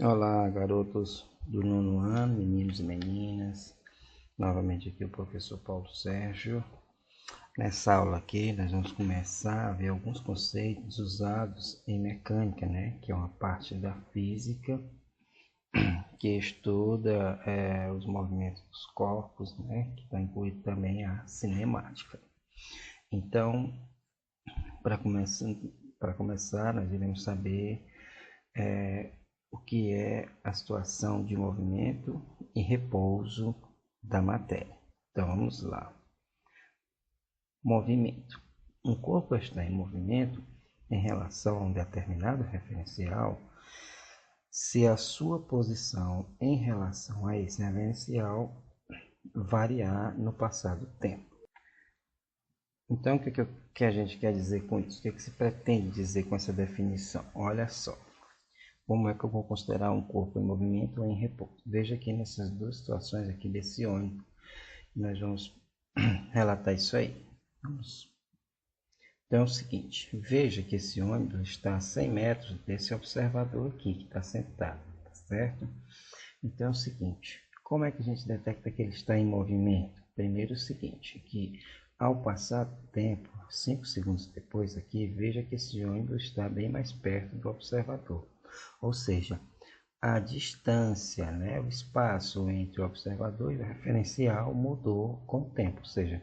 Olá, garotos do nono ano, meninos e meninas. Novamente aqui o professor Paulo Sérgio. Nessa aula aqui, nós vamos começar a ver alguns conceitos usados em mecânica, né? Que é uma parte da física que estuda os movimentos dos corpos, né? Que está incluído também a cinemática. Então, para começar, nós iremos saber o que é a situação de movimento e repouso da matéria. Então vamos lá. Movimento. Um corpo está em movimento em relação a um determinado referencial se a sua posição em relação a esse referencial variar no passar do tempo. Então, o que a gente quer dizer com isso? O que se pretende dizer com essa definição? Olha só. Como é que eu vou considerar um corpo em movimento ou em repouso? Veja aqui nessas duas situações aqui desse ônibus, nós vamos relatar isso aí. Então é o seguinte, veja que esse ônibus está a 100 metros desse observador aqui que está sentado, tá certo? Então é o seguinte, como é que a gente detecta que ele está em movimento? Primeiro é o seguinte, que ao passar do tempo, 5 segundos depois aqui, veja que esse ônibus está bem mais perto do observador. Ou seja, a distância, né, o espaço entre o observador e o referencial mudou com o tempo. Ou seja,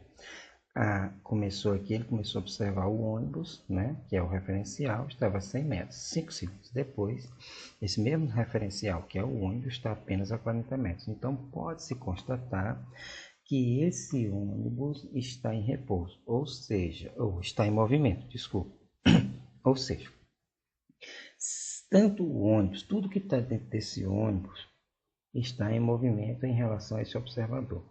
começou aqui, ele começou a observar o ônibus, né, que é o referencial, estava a 100 metros. 5 segundos depois, esse mesmo referencial, que é o ônibus, está apenas a 40 metros. Então, pode-se constatar que esse ônibus está em repouso, ou seja, ou está em movimento, desculpa. Ou seja, tanto o ônibus, tudo que está dentro desse ônibus está em movimento em relação a esse observador.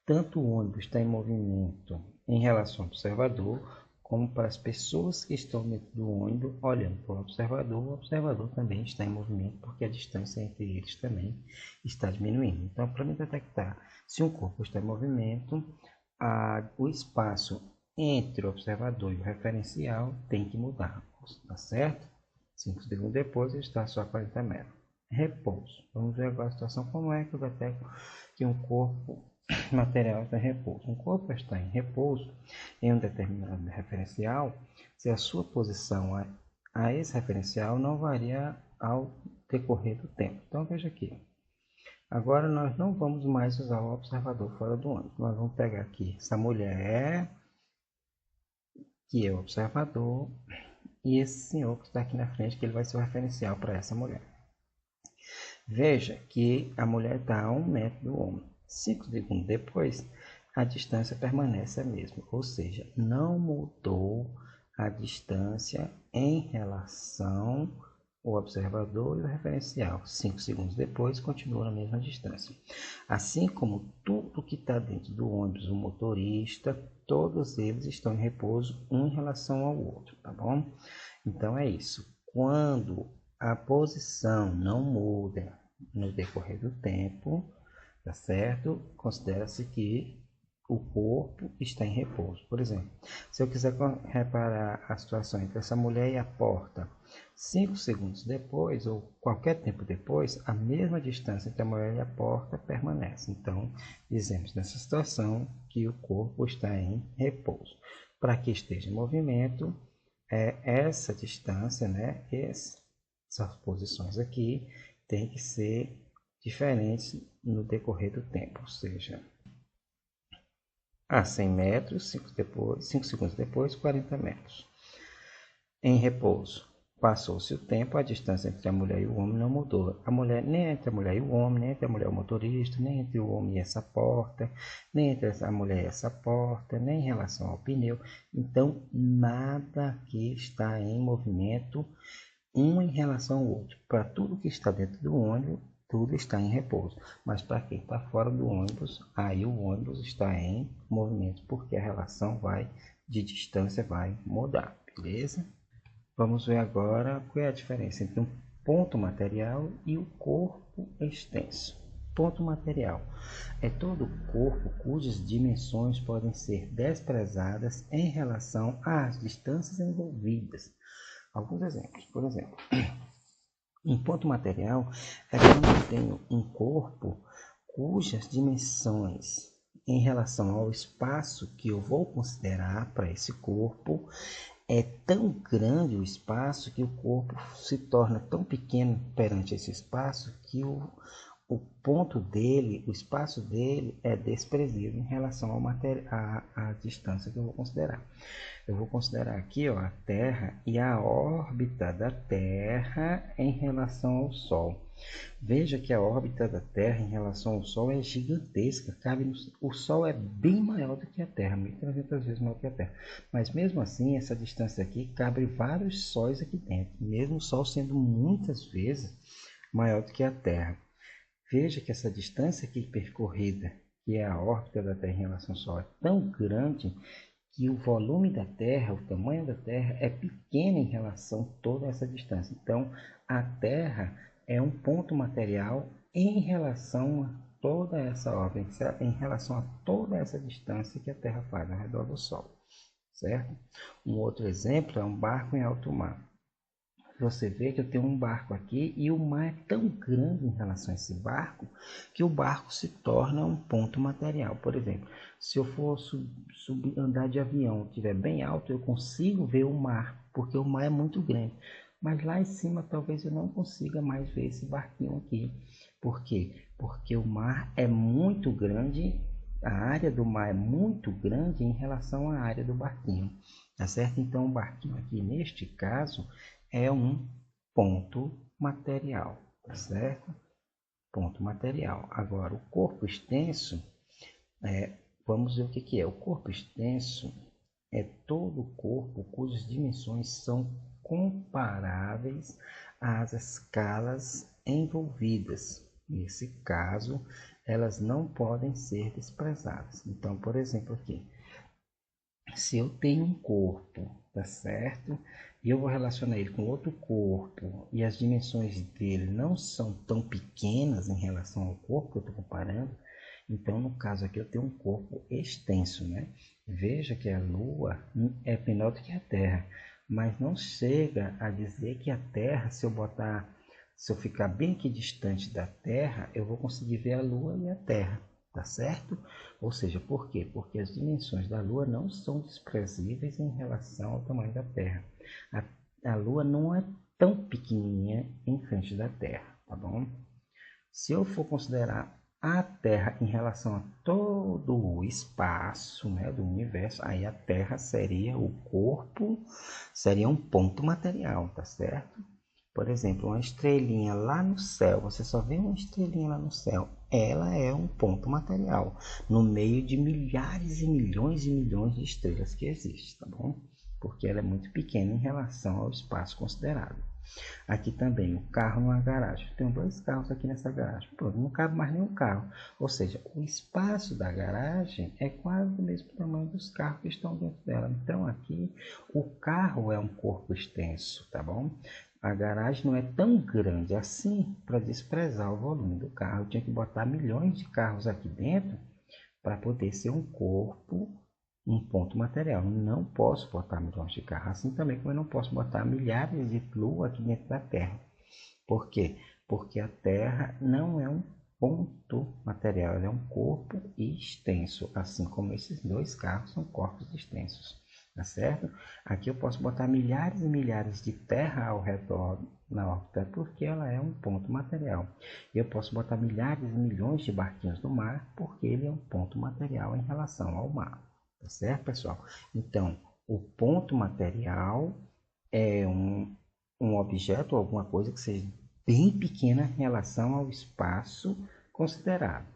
Tanto o ônibus está em movimento em relação ao observador, como para as pessoas que estão dentro do ônibus olhando para o observador também está em movimento, porque a distância entre eles também está diminuindo. Então, para me detectar se um corpo está em movimento, o espaço entre o observador e o referencial tem que mudar, tá certo? 5 segundos depois ele está só a 40 metros. Repouso. Vamos ver agora a situação como é que eu detecto que um corpo material está em repouso. Um corpo está em repouso em um determinado referencial se a sua posição a esse referencial não varia ao decorrer do tempo. Então veja aqui. Agora nós não vamos mais usar o observador fora do ônibus. Nós vamos pegar aqui essa mulher, que é o observador, e esse senhor que está aqui na frente, que ele vai ser o referencial para essa mulher. Veja que a mulher está a 1 metro do homem. 5 segundos depois, a distância permanece a mesma, ou seja, não mudou a distância em relação ao observador e o referencial. 5 segundos depois, continua na mesma distância. Assim como tudo que está dentro do ônibus, o motorista, todos eles estão em repouso um em relação ao outro, tá bom? Então é isso. Quando a posição não muda no decorrer do tempo, tá certo? Considera-se que o corpo está em repouso. Por exemplo, se eu quiser reparar a situação entre essa mulher e a porta, 5 segundos depois, ou qualquer tempo depois, a mesma distância entre a mulher e a porta permanece. Então, dizemos nessa situação que o corpo está em repouso. Para que esteja em movimento, essa distância, né, essas posições aqui, tem que ser diferentes no decorrer do tempo, ou seja, a 100 metros, 5 segundos depois, 40 metros. Em repouso, passou-se o tempo, a distância entre a mulher e o homem não mudou. Nem entre a mulher e o homem, nem entre a mulher e o motorista, nem entre o homem e essa porta, nem entre a mulher e essa porta, nem em relação ao pneu. Então, nada aqui está em movimento um em relação ao outro. Para tudo que está dentro do ônibus, tudo está em repouso. Mas para quem está fora do ônibus, aí o ônibus está em movimento, porque a relação de distância vai mudar, beleza? Vamos ver agora qual é a diferença entre um ponto material e o corpo extenso. Ponto material é todo corpo cujas dimensões podem ser desprezadas em relação às distâncias envolvidas. Alguns exemplos. Por exemplo, Um ponto material é quando eu tenho um corpo cujas dimensões em relação ao espaço que eu vou considerar para esse corpo é tão grande o espaço que o corpo se torna tão pequeno perante esse espaço que o ponto dele, o espaço dele é desprezível em relação à distância que eu vou considerar. Eu vou considerar aqui, ó, a Terra e a órbita da Terra em relação ao Sol. Veja que a órbita da Terra em relação ao Sol é gigantesca. O Sol é bem maior do que a Terra, 1.300 vezes maior que a Terra. Mas mesmo assim, essa distância aqui cabe vários sóis aqui dentro, mesmo o Sol sendo muitas vezes maior do que a Terra. Veja que essa distância aqui percorrida, que é a órbita da Terra em relação ao Sol, é tão grande que o volume da Terra, o tamanho da Terra é pequeno em relação a toda essa distância. Então, a Terra é um ponto material em relação a toda essa órbita, em relação a toda essa distância que a Terra faz ao redor do Sol, certo? Um outro exemplo é um barco em alto mar. Você vê que eu tenho um barco aqui e o mar é tão grande em relação a esse barco que o barco se torna um ponto material. Por exemplo, se eu for andar de avião, estiver bem alto, eu consigo ver o mar, porque o mar é muito grande. Mas lá em cima talvez eu não consiga mais ver esse barquinho aqui. Por quê? Porque o mar é muito grande, a área do mar é muito grande em relação à área do barquinho. Tá certo? Então o barquinho aqui, neste caso, é um ponto material, tá certo? Ponto material. Agora, o corpo extenso, vamos ver o que é. O corpo extenso é todo o corpo cujas dimensões são comparáveis às escalas envolvidas. Nesse caso, elas não podem ser desprezadas. Então, por exemplo, aqui, se eu tenho um corpo, tá certo? E eu vou relacionar ele com outro corpo e as dimensões dele não são tão pequenas em relação ao corpo que eu estou comparando, então no caso aqui eu tenho um corpo extenso, né? Veja que a Lua é menor do que a Terra, mas não chega a dizer que a Terra, se eu ficar bem aqui distante da Terra, eu vou conseguir ver a Lua e a Terra. Tá certo? Ou seja, por quê? Porque as dimensões da Lua não são desprezíveis em relação ao tamanho da Terra. A Lua não é tão pequenininha em frente da Terra, tá bom? Se eu for considerar a Terra em relação a todo o espaço, né, do universo, aí a Terra seria o corpo, seria um ponto material, tá certo? Por exemplo, uma estrelinha lá no céu, você só vê uma estrelinha lá no céu, ela é um ponto material no meio de milhares e milhões de estrelas que existem, tá bom? Porque ela é muito pequena em relação ao espaço considerado. Aqui também, o carro numa garagem. Eu tenho 2 carros aqui nessa garagem. Pronto, não cabe mais nenhum carro. Ou seja, o espaço da garagem é quase do mesmo tamanho dos carros que estão dentro dela. Então aqui, o carro é um corpo extenso, tá bom? A garagem não é tão grande assim para desprezar o volume do carro. Eu tinha que botar milhões de carros aqui dentro para poder ser um corpo, um ponto material. Não posso botar milhões de carros, assim também como eu não posso botar milhares de luas aqui dentro da Terra. Por quê? Porque a Terra não é um ponto material, ela é um corpo extenso, assim como esses 2 carros são corpos extensos. Tá certo? Aqui eu posso botar milhares e milhares de terra ao redor na órbita, porque ela é um ponto material. Eu posso botar milhares e milhões de barquinhos no mar, porque ele é um ponto material em relação ao mar. Tá certo, pessoal? Então, o ponto material é um objeto ou alguma coisa que seja bem pequena em relação ao espaço considerado.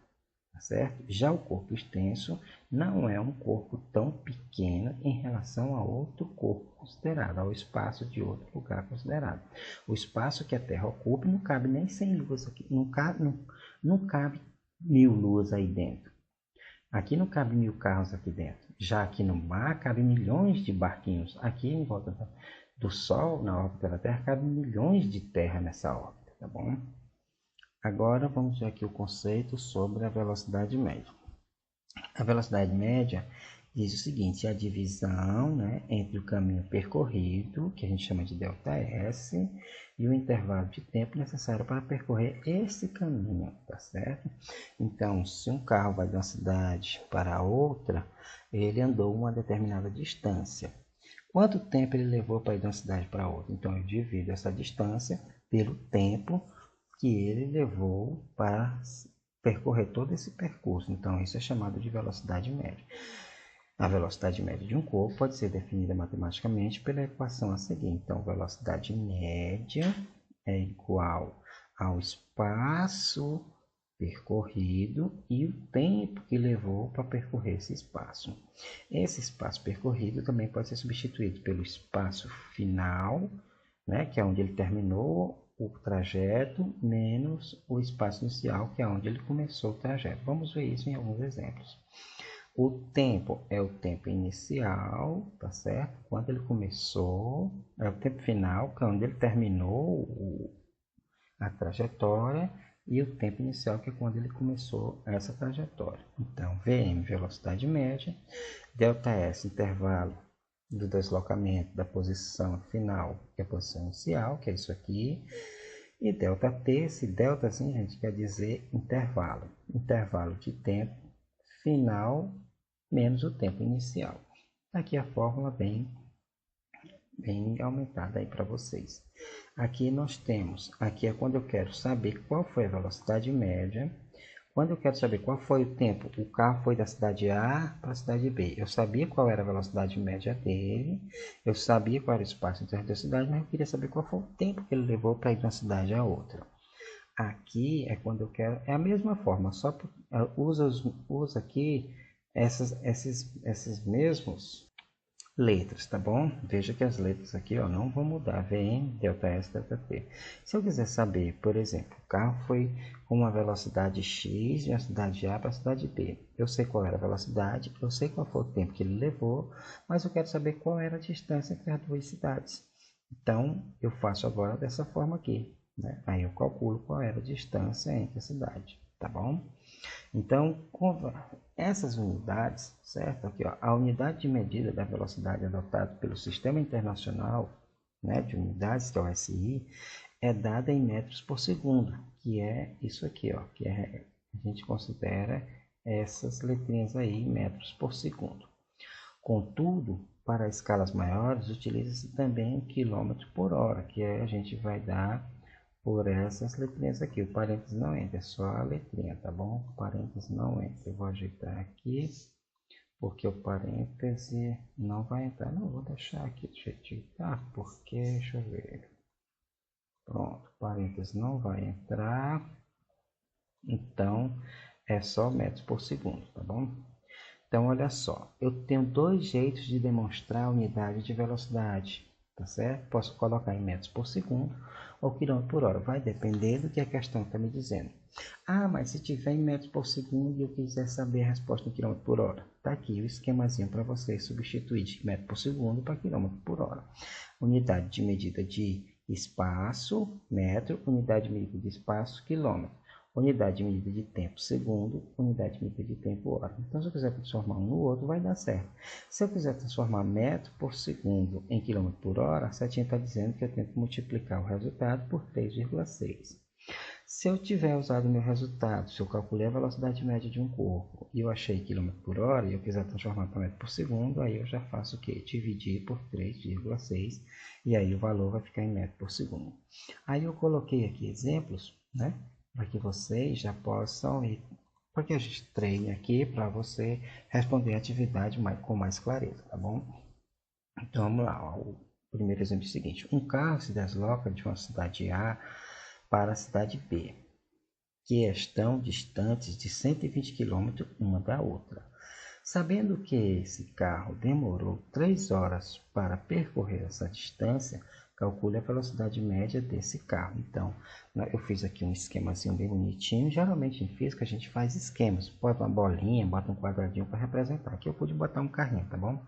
Tá certo? Já o corpo extenso não é um corpo tão pequeno em relação a outro corpo considerado, ao espaço de outro lugar considerado. O espaço que a Terra ocupa não cabe nem 100 luas aqui, não cabe 1000 luas aí dentro. Aqui não cabe 1000 carros aqui dentro. Já aqui no mar cabe milhões de barquinhos. Aqui em volta do Sol, na órbita da Terra, cabe milhões de terra nessa órbita, tá bom? Agora vamos ver aqui o conceito sobre a velocidade média. A velocidade média diz o seguinte: a divisão, né, entre o caminho percorrido, que a gente chama de ΔS, e o intervalo de tempo necessário para percorrer esse caminho, tá certo? Então, se um carro vai de uma cidade para outra, ele andou uma determinada distância. Quanto tempo ele levou para ir de uma cidade para outra? Então, eu divido essa distância pelo tempo que ele levou para percorrer todo esse percurso. Então, isso é chamado de velocidade média. A velocidade média de um corpo pode ser definida matematicamente pela equação a seguir. Então, velocidade média é igual ao espaço percorrido e o tempo que levou para percorrer esse espaço. Esse espaço percorrido também pode ser substituído pelo espaço final, né, que é onde ele terminou o trajeto, menos o espaço inicial, que é onde ele começou o trajeto. Vamos ver isso em alguns exemplos. O tempo é o tempo inicial, tá certo? Quando ele começou, é o tempo final, que é onde ele terminou a trajetória, e o tempo inicial, que é quando ele começou essa trajetória. Então, Vm, velocidade média, ΔS, intervalo do deslocamento da posição final, que é a posição inicial, que é isso aqui, e ΔT, esse delta, assim, gente, quer dizer intervalo. Intervalo de tempo final menos o tempo inicial. Aqui a fórmula bem aumentada aí para vocês. Aqui nós temos, aqui é quando eu quero saber qual foi a velocidade média. Quando eu quero saber qual foi o tempo, o carro foi da cidade A para a cidade B. Eu sabia qual era a velocidade média dele, eu sabia qual era o espaço entre as duas cidades, mas eu queria saber qual foi o tempo que ele levou para ir de uma cidade a outra. Aqui é quando eu quero, é a mesma forma, só usa aqui esses mesmos letras, tá bom? Veja que as letras aqui, ó, não vão mudar, Vm, ΔS, ΔT. Se eu quiser saber, por exemplo, o carro foi com uma velocidade x de uma cidade A para a cidade B. Eu sei qual era a velocidade, eu sei qual foi o tempo que ele levou, mas eu quero saber qual era a distância entre as duas cidades. Então, eu faço agora dessa forma aqui, né? Aí eu calculo qual era a distância entre a cidade, tá bom? Então, essas unidades, certo? Aqui, ó, a unidade de medida da velocidade adotada pelo Sistema Internacional, né, de Unidades, que é o SI, é dada em metros por segundo, que é isso aqui, ó, que a gente considera essas letrinhas aí, metros por segundo. Contudo, para escalas maiores, utiliza-se também quilômetro por hora, que a gente vai dar por essas letrinhas aqui. O parênteses não entra, é só a letrinha, tá bom? O parênteses não entra. Eu vou ajeitar aqui, porque o parêntese não vai entrar. Não, vou deixar aqui, deixa eu ajeitar, porque, deixa eu ver. Pronto, o parênteses não vai entrar. Então, é só metros por segundo, tá bom? Então, olha só, eu tenho dois jeitos de demonstrar a unidade de velocidade, tá certo? Posso colocar em metros por segundo ou quilômetro por hora, vai depender do que a questão está me dizendo. Ah, mas se tiver em metros por segundo e eu quiser saber a resposta em quilômetro por hora, tá aqui o esquemazinho para você substituir de metro por segundo para quilômetro por hora. Unidade de medida de espaço, metro, unidade de medida de espaço, quilômetro. Unidade de medida de tempo, segundo, unidade de medida de tempo, hora. Então, se eu quiser transformar um no outro, vai dar certo. Se eu quiser transformar metro por segundo em quilômetro por hora, a setinha está dizendo que eu tenho que multiplicar o resultado por 3,6. Se eu tiver usado o meu resultado, se eu calculei a velocidade média de um corpo e eu achei quilômetro por hora e eu quiser transformar para metro por segundo, aí eu já faço o quê? Dividir por 3,6 e aí o valor vai ficar em metro por segundo. Aí eu coloquei aqui exemplos, né? Para que vocês já possam ir, porque a gente treine aqui para você responder a atividade com mais clareza, tá bom? Então vamos lá, ó. O primeiro exemplo é o seguinte: um carro se desloca de uma cidade A para a cidade B, que estão distantes de 120 km uma da outra. Sabendo que esse carro demorou 3 horas para percorrer essa distância, calcule a velocidade média desse carro. Então, eu fiz aqui um esquemazinho bem bonitinho. Geralmente em física a gente faz esquemas. Bota uma bolinha, bota um quadradinho para representar. Aqui eu pude botar um carrinho, tá bom?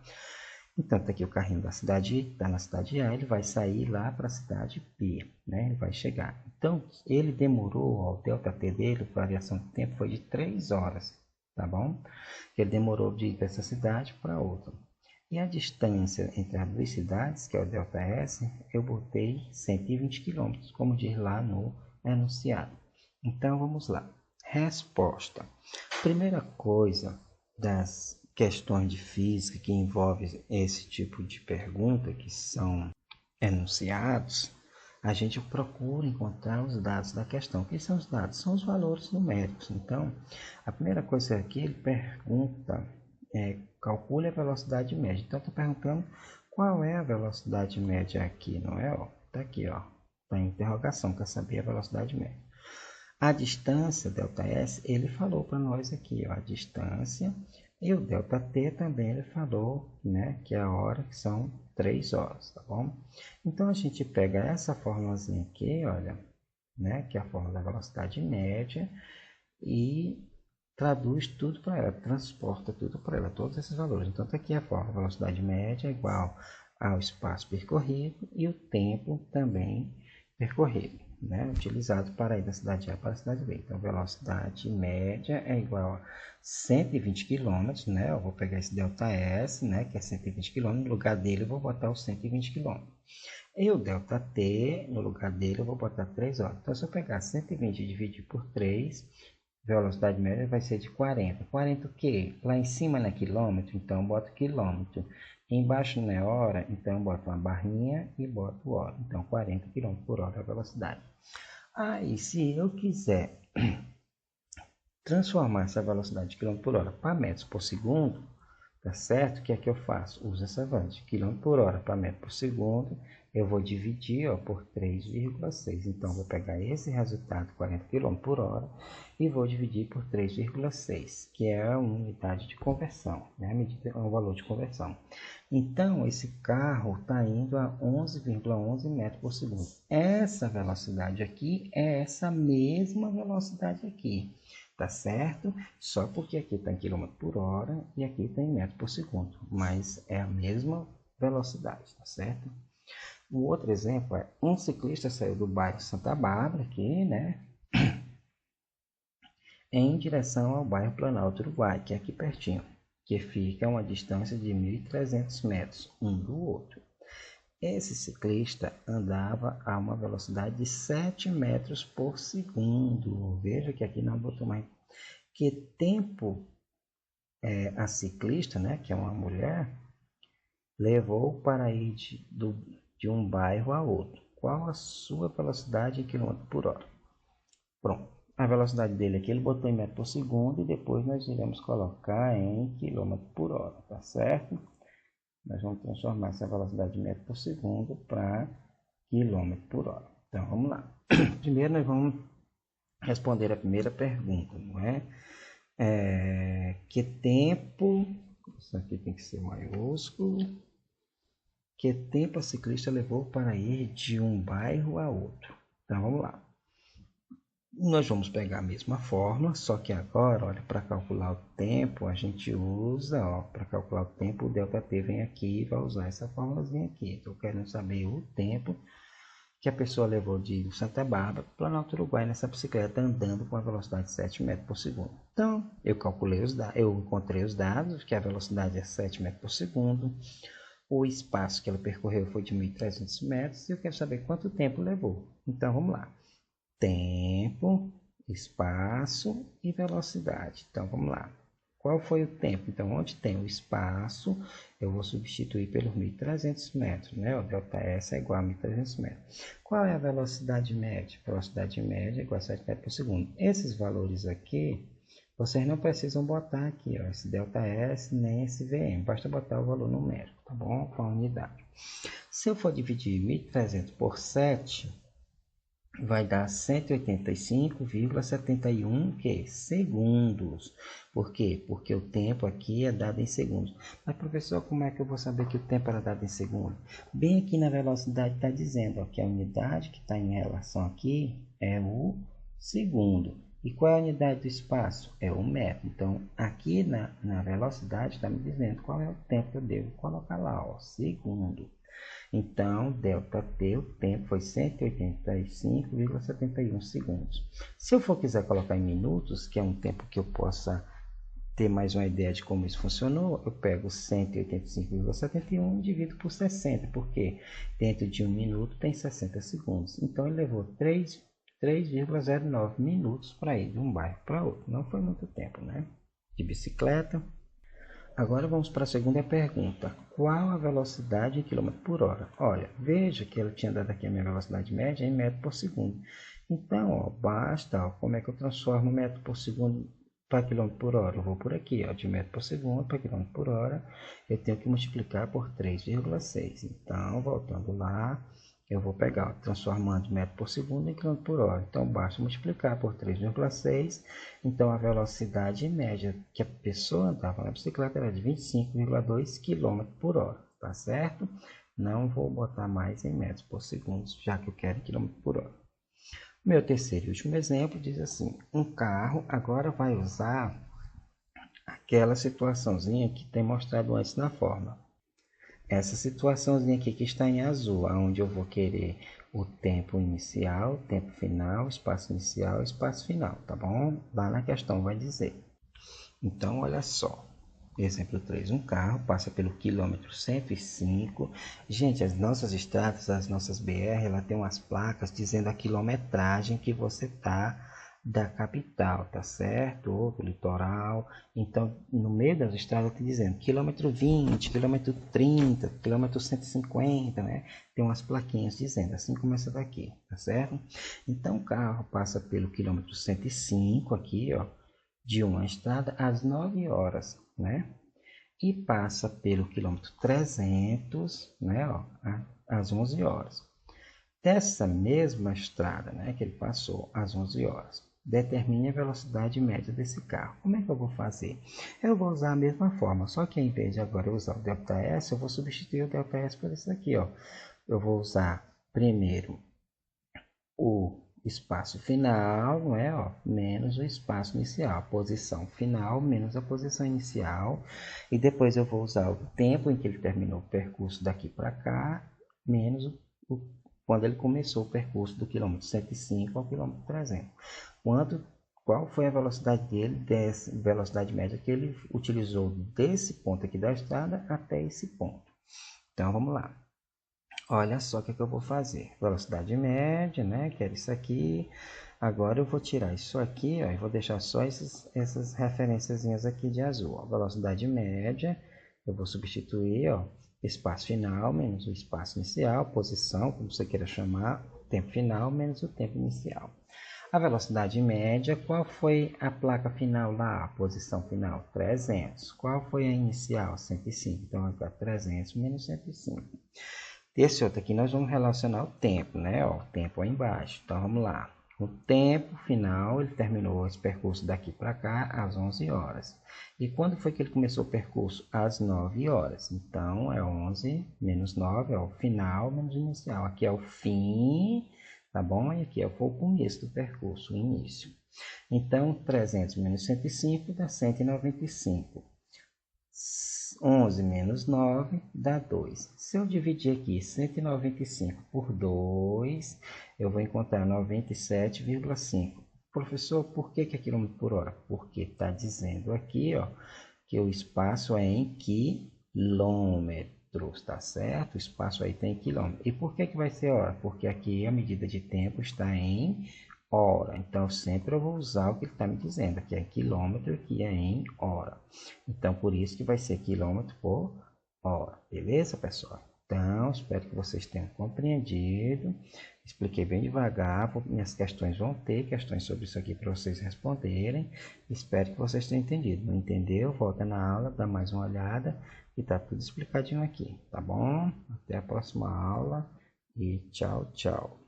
Então, tá aqui o carrinho da cidade, tá na cidade A, ele vai sair lá para a cidade B, né? Ele vai chegar. Então, ele demorou, ó, o ΔT dele, variação de tempo, foi de 3 horas, tá bom? Ele demorou de ir dessa cidade para outra. E a distância entre as duas cidades, que é o ΔS, eu botei 120 km, como diz lá no enunciado. Então, vamos lá. Resposta. Primeira coisa das questões de física que envolve esse tipo de pergunta, que são enunciados, a gente procura encontrar os dados da questão. O que são os dados? São os valores numéricos. Então, a primeira coisa aqui, ele pergunta, calcule a velocidade média. Então, está perguntando qual é a velocidade média aqui, não é? Está aqui, ó. Está em interrogação, quer saber a velocidade média. A distância, ΔS, ele falou para nós aqui, ó, a distância. E o ΔT também ele falou, né, que é a hora, que são 3 horas, tá bom? Então, a gente pega essa formulazinha aqui, olha, né, que é a fórmula da velocidade média, e traduz tudo para ela, transporta tudo para ela, todos esses valores. Então, tá aqui a fórmula, velocidade média é igual ao espaço percorrido e o tempo também percorrido, né, utilizado para ir da cidade A para a cidade B. Então, velocidade média é igual a 120 km, né? Eu vou pegar esse ΔS, né, que é 120 km, no lugar dele eu vou botar os 120 km. E o ΔT, no lugar dele eu vou botar 3 horas. Então, se eu pegar 120 e dividir por 3, velocidade média vai ser de 40. 40 o quê? Lá em cima não é quilômetro, então eu boto quilômetro. Embaixo não é hora, então eu boto uma barrinha e boto hora. Então, 40 km por hora é a velocidade. Aí, se eu quiser transformar essa velocidade de km por hora para metros por segundo, tá certo? O que é que eu faço? Uso essa variante de km por hora para metro por segundo. Eu vou dividir, ó, por 3,6. Então, vou pegar esse resultado, 40 km por hora, e vou dividir por 3,6, que é a unidade de conversão, né? A medida é o valor de conversão. Então, esse carro está indo a 11,11 metros por segundo. Essa velocidade aqui é essa mesma velocidade aqui, tá certo? Só porque aqui está em km por hora e aqui está em metro por segundo, mas é a mesma velocidade, tá certo? O outro exemplo é um ciclista saiu do bairro Santa Bárbara, aqui, né, em direção ao bairro Planalto Uruguai, que é aqui pertinho, que fica a uma distância de 1.300 metros um do outro. Esse ciclista andava a uma velocidade de 7 metros por segundo. Veja que aqui não botou mais. Que tempo a ciclista, né, que é uma mulher, levou para ir de um bairro a outro? Qual a sua velocidade em km por hora? Pronto. A velocidade dele aqui, ele botou em metro por segundo e depois nós iremos colocar em km por hora, tá certo? Nós vamos transformar essa velocidade de metro por segundo para km por hora. Então, vamos lá. Primeiro, nós vamos responder a primeira pergunta, não é? Que tempo, isso aqui tem que ser maiúsculo, que tempo a ciclista levou para ir de um bairro a outro? Então, vamos lá. Nós vamos pegar a mesma fórmula, só que agora, olha, para calcular o tempo, a gente usa, ó, para calcular o tempo, o ΔT vem aqui e vai usar essa fórmulazinha aqui. Estou querendo saber o tempo que a pessoa levou de Santa Bárbara para o Planalto Uruguai nessa bicicleta andando com a velocidade de 7 metros por segundo. Então, eu calculei eu encontrei os dados, que a velocidade é 7 metros por segundo, o espaço que ela percorreu foi de 1.300 metros e eu quero saber quanto tempo levou. Então, vamos lá. Tempo, espaço e velocidade. Então, vamos lá. Qual foi o tempo? Então, onde tem o espaço, eu vou substituir pelos 1.300 metros, né? O ΔS é igual a 1.300 metros. Qual é a velocidade média? A velocidade média é igual a 7 metros por segundo. Esses valores aqui, vocês não precisam botar aqui, ó, esse ΔS nem esse VM. Basta botar o valor numérico, tá bom? Com a unidade. Se eu for dividir 1.300 por 7... vai dar 185,71 segundos. Por quê? Porque o tempo aqui é dado em segundos. Mas, professor, como é que eu vou saber que o tempo era dado em segundos? Bem aqui na velocidade está dizendo, ó, que a unidade que está em relação aqui é o segundo. E qual é a unidade do espaço? É o metro. Então, aqui na velocidade está me dizendo qual é o tempo que eu devo colocar lá, ó, segundo. Então, ΔT, o tempo foi 185,71 segundos. Se eu for quiser colocar em minutos, que é um tempo que eu possa ter mais uma ideia de como isso funcionou, eu pego 185,71 e divido por 60, porque dentro de 1 minuto tem 60 segundos. Então, ele levou 3,09 minutos para ir de um bairro para outro. Não foi muito tempo, né? De bicicleta. Agora vamos para a segunda pergunta. Qual a velocidade em km por hora? Olha, veja que eu tinha dado aqui a minha velocidade média em metro por segundo. Então, ó, basta, ó, como é que eu transformo metro por segundo para quilômetro por hora? Eu vou por aqui, ó, de metro por segundo para quilômetro por hora, eu tenho que multiplicar por 3,6. Então, voltando lá, eu vou pegar, ó, transformando metro por segundo em quilômetro por hora. Então, basta multiplicar por 3,6. Então, a velocidade média que a pessoa andava na bicicleta era de 25,2 km por hora, tá certo? Não vou botar mais em metros por segundo, já que eu quero em quilômetro por hora. Meu terceiro e último exemplo diz assim: um carro agora vai usar aquela situaçãozinha que tem mostrado antes na forma. Essa situaçãozinha aqui que está em azul, onde eu vou querer o tempo inicial, tempo final, espaço inicial, espaço final, tá bom? Lá na questão vai dizer. Então, olha só. Exemplo 3, um carro passa pelo quilômetro 105. Gente, as nossas estradas, as nossas BR, ela tem umas placas dizendo a quilometragem que você tá da capital, tá certo? Ou do litoral. Então, no meio das estradas está dizendo quilômetro 20, quilômetro 30, quilômetro 150, né? Tem umas plaquinhas dizendo, assim como essa daqui, tá certo? Então, o carro passa pelo quilômetro 105 aqui, ó, de uma estrada às 9 horas, né? E passa pelo quilômetro 300, né, ó, às 11 horas. Dessa mesma estrada, né, que ele passou às 11 horas, determine a velocidade média desse carro. Como é que eu vou fazer? Eu vou usar a mesma forma, só que em vez de agora eu usar o ΔS, eu vou substituir o ΔS por esse aqui, ó. Eu vou usar primeiro o espaço final, não é, ó, menos o espaço inicial, a posição final menos a posição inicial, e depois eu vou usar o tempo em que ele terminou o percurso daqui para cá, menos quando ele começou o percurso do quilômetro 105 ao quilômetro 300. Qual foi a velocidade dele, velocidade média que ele utilizou desse ponto aqui da estrada até esse ponto. Então, vamos lá. Olha só o que eu vou fazer. Velocidade média, né? Que era isso aqui. Agora eu vou tirar isso aqui, ó, e vou deixar só essas referênciazinhas aqui de azul. Ó. Velocidade média, eu vou substituir, ó, espaço final menos o espaço inicial, posição, como você queira chamar, tempo final menos o tempo inicial. A velocidade média, qual foi a placa final lá? A posição final, 300. Qual foi a inicial? 105. Então, agora 300 menos 105. Esse outro aqui nós vamos relacionar o tempo, né? Ó, o tempo aí embaixo. Então, vamos lá. O tempo final, ele terminou esse percurso daqui para cá às 11 horas. E quando foi que ele começou o percurso? Às 9 horas. Então, é 11 menos 9, é o final menos o inicial. Aqui é o fim, tá bom? E aqui é o começo do percurso, o início. Então, 300 menos 105 dá 195. 11 menos 9 dá 2. Se eu dividir aqui 195 por 2, eu vou encontrar 97,5. Professor, por que é quilômetro por hora? Porque está dizendo aqui, ó, que o espaço é em quilômetros, tá certo? O espaço aí tem quilômetro. E por que vai ser hora? Porque aqui a medida de tempo está em hora. Então, sempre eu vou usar o que ele está me dizendo, que é quilômetro, que é em hora. Então, por isso que vai ser quilômetro por hora. Beleza, pessoal? Então, espero que vocês tenham compreendido. Expliquei bem devagar. Minhas questões vão ter questões sobre isso aqui para vocês responderem. Espero que vocês tenham entendido. Não entendeu? Volta na aula, dá mais uma olhada e tá tudo explicadinho aqui, tá bom? Até a próxima aula e tchau, tchau.